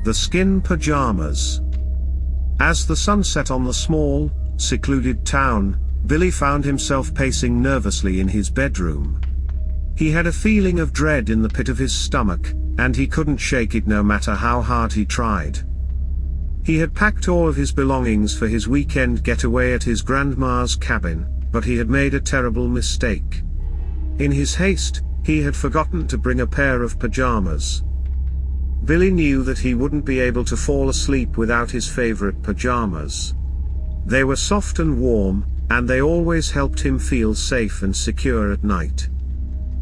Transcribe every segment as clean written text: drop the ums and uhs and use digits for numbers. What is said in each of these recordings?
The Skin Pajamas. As the sun set on the small, secluded town, Billy found himself pacing nervously in his bedroom. He had a feeling of dread in the pit of his stomach, and he couldn't shake it no matter how hard he tried. He had packed all of his belongings for his weekend getaway at his grandma's cabin, but he had made a terrible mistake. In his haste, he had forgotten to bring a pair of pajamas. Billy knew that he wouldn't be able to fall asleep without his favorite pajamas. They were soft and warm, and they always helped him feel safe and secure at night.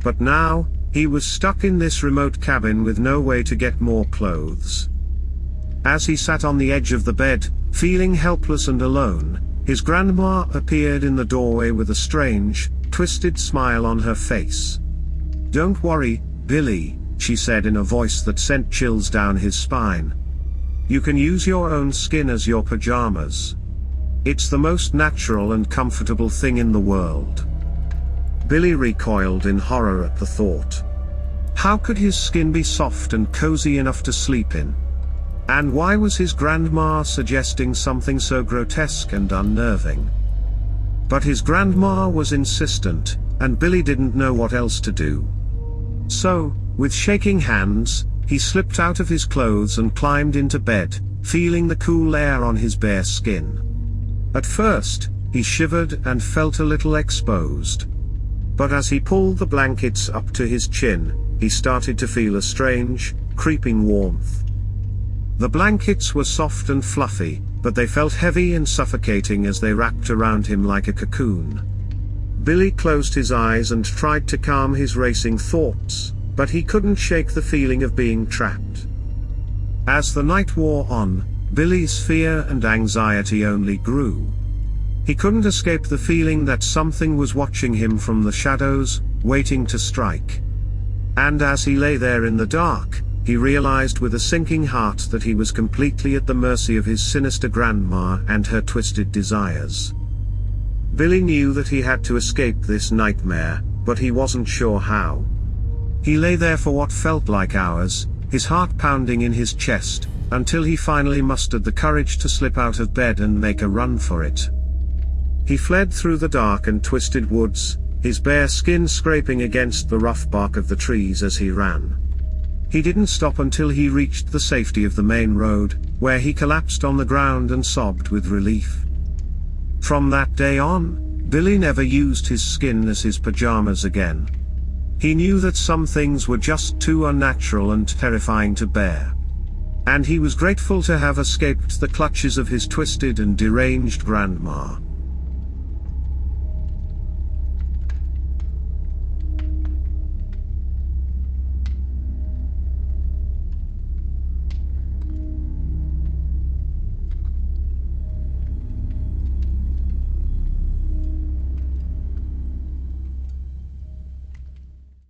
But now, he was stuck in this remote cabin with no way to get more clothes. As he sat on the edge of the bed, feeling helpless and alone, his grandma appeared in the doorway with a strange, twisted smile on her face. "Don't worry, Billy," she said in a voice that sent chills down his spine. "You can use your own skin as your pajamas. It's the most natural and comfortable thing in the world." Billy recoiled in horror at the thought. How could his skin be soft and cozy enough to sleep in? And why was his grandma suggesting something so grotesque and unnerving? But his grandma was insistent, and Billy didn't know what else to do. So, with shaking hands, he slipped out of his clothes and climbed into bed, feeling the cool air on his bare skin. At first, he shivered and felt a little exposed. But as he pulled the blankets up to his chin, he started to feel a strange, creeping warmth. The blankets were soft and fluffy, but they felt heavy and suffocating as they wrapped around him like a cocoon. Billy closed his eyes and tried to calm his racing thoughts, but he couldn't shake the feeling of being trapped. As the night wore on, Billy's fear and anxiety only grew. He couldn't escape the feeling that something was watching him from the shadows, waiting to strike. And as he lay there in the dark, he realized with a sinking heart that he was completely at the mercy of his sinister grandma and her twisted desires. Billy knew that he had to escape this nightmare, but he wasn't sure how. He lay there for what felt like hours, his heart pounding in his chest, until he finally mustered the courage to slip out of bed and make a run for it. He fled through the dark and twisted woods, his bare skin scraping against the rough bark of the trees as he ran. He didn't stop until he reached the safety of the main road, where he collapsed on the ground and sobbed with relief. From that day on, Billy never used his skin as his pajamas again. He knew that some things were just too unnatural and terrifying to bear. And he was grateful to have escaped the clutches of his twisted and deranged grandma.